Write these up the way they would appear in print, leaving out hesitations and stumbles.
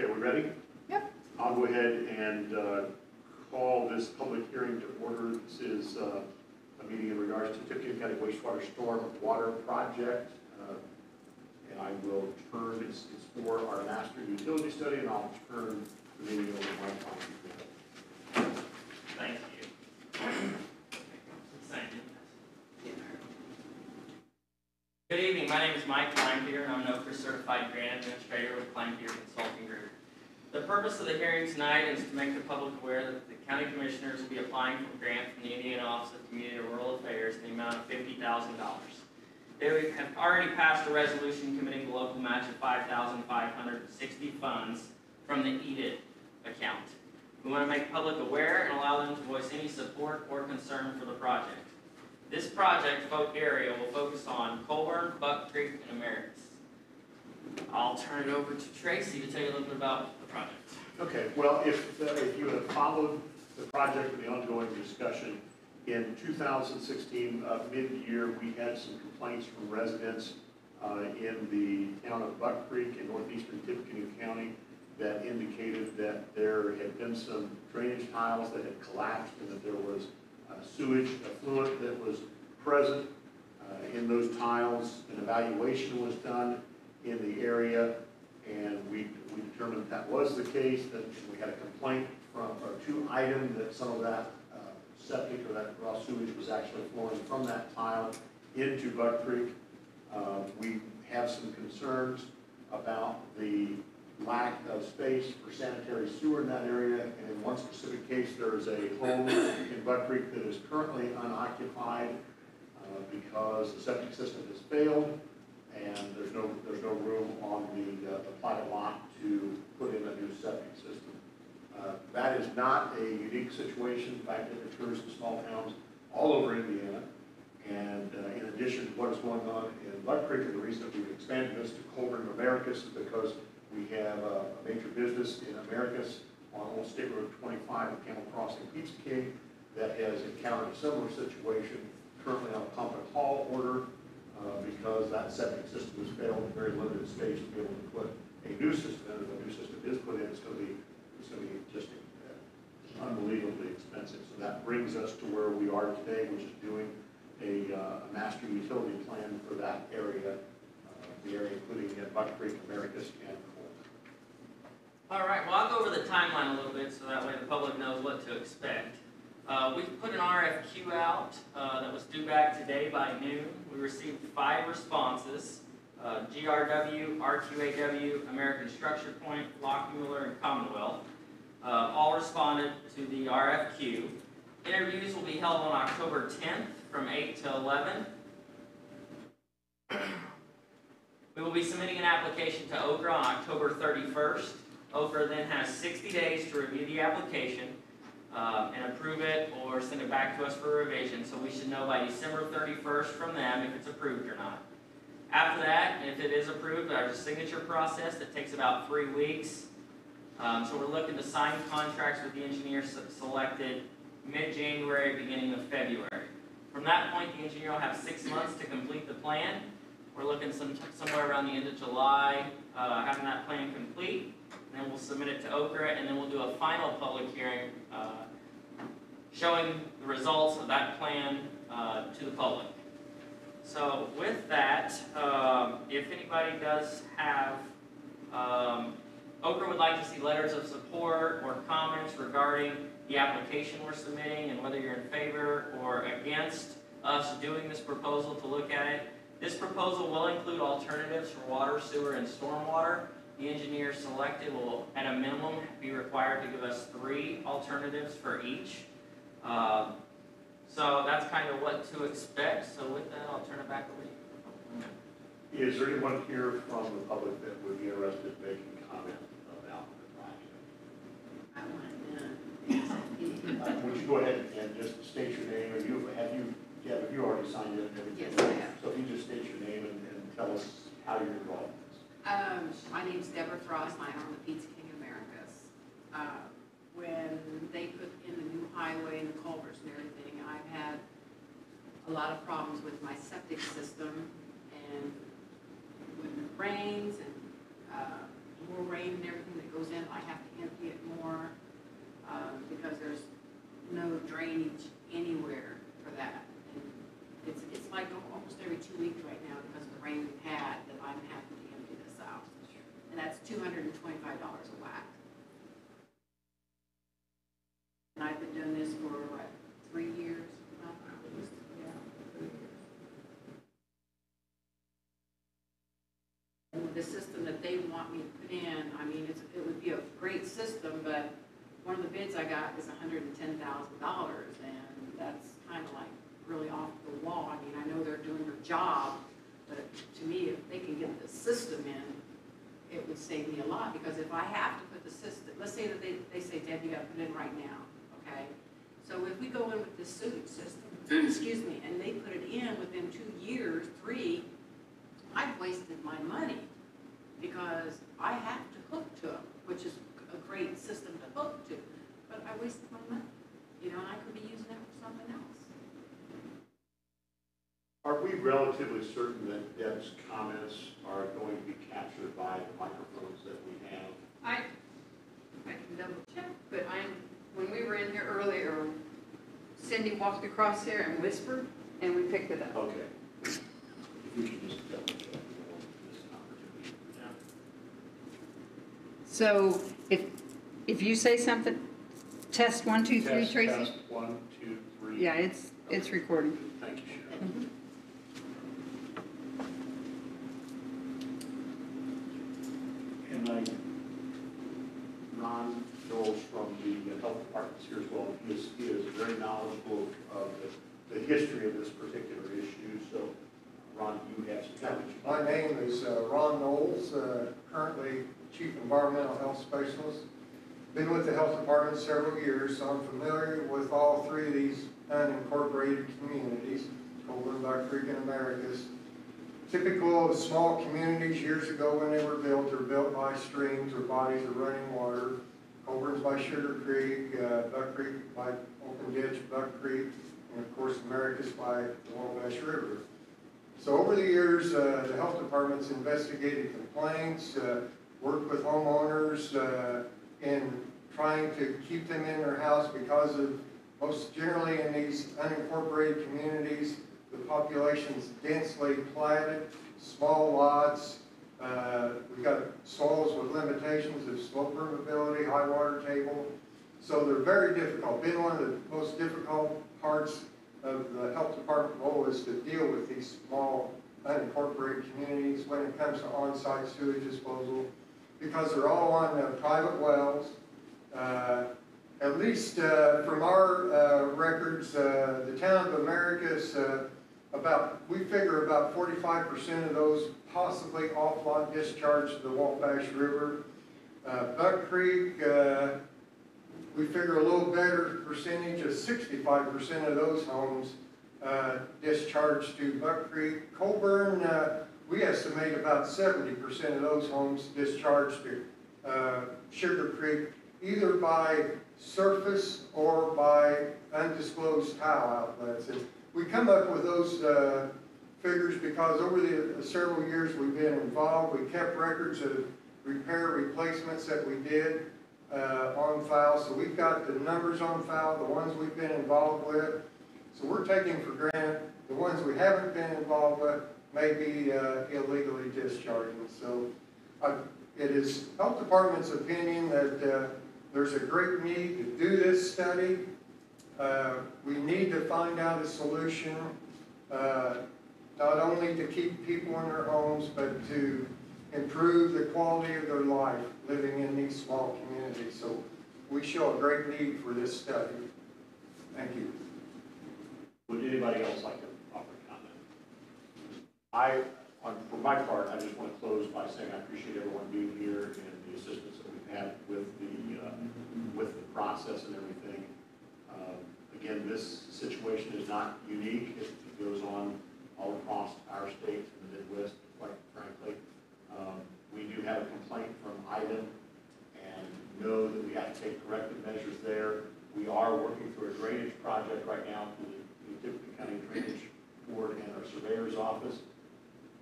Okay, are we ready? Yep. I'll go ahead and call this public hearing to order. This is a meeting in regards to Tippecanoe County Wastewater Storm Water Project. And I will turn, it's for our master utility study, and I'll turn the meeting over to Mike Klein. Thank you. Good evening, my name is Mike Kleinpeter, and I'm an OCRA Certified Grant Administrator with Kleinpeter Consulting Group. The purpose of the hearing tonight is to make the public aware that the County Commissioners will be applying for a grant from the Indiana Office of Community and Rural Affairs in the amount of $50,000. They have already passed a resolution committing the local match of $5,560 funds from the EDIT account. We want to make public aware and allow them to voice any support or concern for the project. This project area will focus on Colburn, Buck Creek, and Americus. I'll turn it over to Tracy to tell you a little bit about the project. Okay, well, if you have followed the project and the ongoing discussion, in 2016, mid-year, we had some complaints from residents in the town of Buck Creek in northeastern Tippecanoe County that indicated that there had been some drainage tiles that had collapsed and that there was sewage effluent that was present in those tiles. An evaluation was done in the area, and we determined that was the case, that we had a complaint from, or 2 items that some of that septic or that raw sewage was actually flowing from that tile into Buck Creek. We have some concerns about the lack of space for sanitary sewer in that area, and in one specific case, there is a home in Buck Creek that is currently unoccupied because the septic system has failed, and there's no room on the platted lot to put in a new septic system. That is not a unique situation. In fact, it occurs in small towns all over Indiana. And in addition to what is going on in Buck Creek, and the reason that we've expanded this to Colburn and Americus is because we have a major business in Americus on Old State Road 25 at Camel Crossing Pizza King that has encountered a similar situation, currently on a pump and haul order because that septic system has failed in very limited space to be able to put a new system in. If a new system is put in, it's going to be just unbelievably expensive. So that brings us to where we are today, which is doing a master utility plan for that area, the area including Buck Creek, Americus, and Colburn. All right, well, I'll go over the timeline a little bit so that way the public knows what to expect. We've put an RFQ out that was due back today by noon. We received 5 responses, GRW, RQAW, American Structure Point, Lockmuller, and Commonwealth. All responded to the RFQ. Interviews will be held on October 10th from 8 to 11. We will be submitting an application to OCRA on October 31st. OCRA then has 60 days to review the application and approve it or send it back to us for revision. So we should know by December 31st from them if it's approved or not. After that, if it is approved, there's a signature process that takes about 3 weeks. So we're looking to sign contracts with the engineers selected mid-January, beginning of February. From that point, the engineer will have 6 months to complete the plan. We're looking somewhere around the end of July, having that plan complete. And then we'll submit it to OCRA, and then we'll do a final public hearing showing the results of that plan to the public. So with that, if anybody does have, OCRA would like to see letters of support or comments regarding the application we're submitting and whether you're in favor or against us doing this proposal to look at it. This proposal will include alternatives for water, sewer, and stormwater. The engineer selected will, at a minimum, be required to give us 3 alternatives for each. So that's kind of what to expect. So with that, I'll turn it back over to you. Is there anyone here from the public that would be interested in making comment about the project? I want to. Would you go ahead and just state your name? Or have you already signed in and everything? Yes, I have. So if you just state your name and tell us how you're involved in this. My name's Deborah Frost. I own the Pizza King Americas. When they put in the new highway and the culverts and everything, I've had a lot of problems with my septic system, and when it rains and more rain and everything that goes goes in, I have to empty it more, because there's no drainage anywhere for that. And it's like almost every 2 weeks right now because of the rain we've had that I'm having to empty this out. And that's $225 a whack. And I've been doing this for, what, 3 years? Well, yeah, 3 years. And with the system that they want me to put in, I mean, it would be a great system, but one of the bids I got is $110,000, and that's kind of like really off the wall. I mean, I know they're doing their job, but to me, if they can get the system in, it would save me a lot, because if I have to put the system, let's say that they say, Deb, you gotta put it in right now, okay? So if we go in with this sewage system, excuse me, and they put it in within 2 years, 3, I've wasted my money, because I have to hook to them, which is a great system to hook to, but I wasted my money, and I could be using it for something else. Are we relatively certain that Deb's comments are going to be captured by the microphones that we have? I can double check, but when we were in here earlier, Cindy walked across here and whispered, and we picked it up. Okay. If we can just double check this opportunity. So if you say something, test 1, 2, 3, Test, Tracy? test, 1, 2, 3. Yeah, it's recording. Thank you, Sharon. And Ron Knowles from the health department is here as well. He is very knowledgeable of the history of this particular issue. So, Ron, you have some comments. My name is Ron Knowles, currently Chief Environmental Health Specialist. Been with the health department several years, so I'm familiar with all 3 of these unincorporated communities, Colburn, Buck Creek, and Americus. Typical of small communities years ago when they were built, they're built by streams or bodies of running water. Colburn's by Sugar Creek, Buck Creek by Open Ditch, Buck Creek, and of course Americus by the Wabash River. So over the years, the health department's investigated complaints, worked with homeowners in trying to keep them in their house because of, most generally in these unincorporated communities, the population's densely platted, small lots. We've got soils with limitations of slope permeability, high water table. So they're very difficult. Been one of the most difficult parts of the health department role is to deal with these small unincorporated communities when it comes to on-site sewage disposal, because they're all on private wells. At least from our records, the town of Americus, we figure about 45% of those possibly off-lot discharge to the Wabash River. Buck Creek, we figure a little better percentage of 65% of those homes discharged to Buck Creek. Colburn, we estimate about 70% of those homes discharged to Sugar Creek, either by surface or by undisclosed tile outlets. And we come up with those figures because over the several years we've been involved, we kept records of repair replacements that we did on file. So we've got the numbers on file, the ones we've been involved with. So we're taking for granted the ones we haven't been involved with may be illegally discharging. So it is health department's opinion that there's a great need to do this study. We need to find out a solution, not only to keep people in their homes, but to improve the quality of their life living in these small communities. So we show a great need for this study. Thank you. Would anybody else like to offer a comment? For my part, I just want to close by saying I appreciate everyone being here and the assistance that we've had with the process and everything. Again, this situation is not unique. It goes on all across our state and the Midwest, quite frankly. We do have a complaint from Ivan and know that we have to take corrective measures there. We are working through a drainage project right now through the Tippecanoe County Drainage Board and our surveyor's office.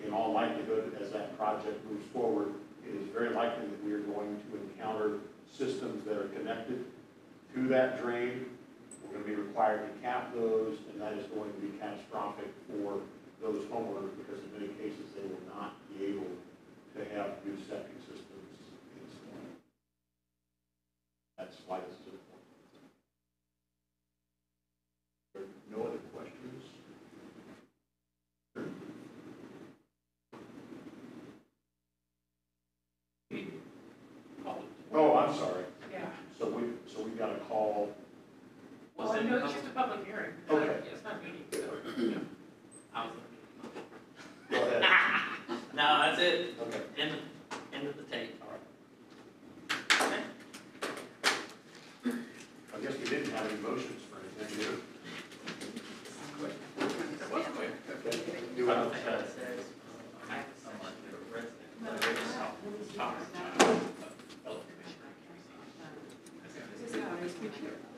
in all likelihood, as that project moves forward, it is very likely that we are going to encounter systems that are connected to that drain. We're going to be required to cap those, and that is going to be catastrophic for those homeowners, because in many cases, they will not be able to have new septic systems installed. That's why this is important. There are no other questions? Oh, I'm sorry. Yeah, So we've got to call, well, I know it's just a public hearing. Okay. Yeah, it's not a meeting, so, yeah. I was go ahead. No, that's it. Okay. End of the tape. All right. I guess we didn't have any motions for anything, did we? That was quick. Okay. I Do don't it. think that says. I have a section for residents.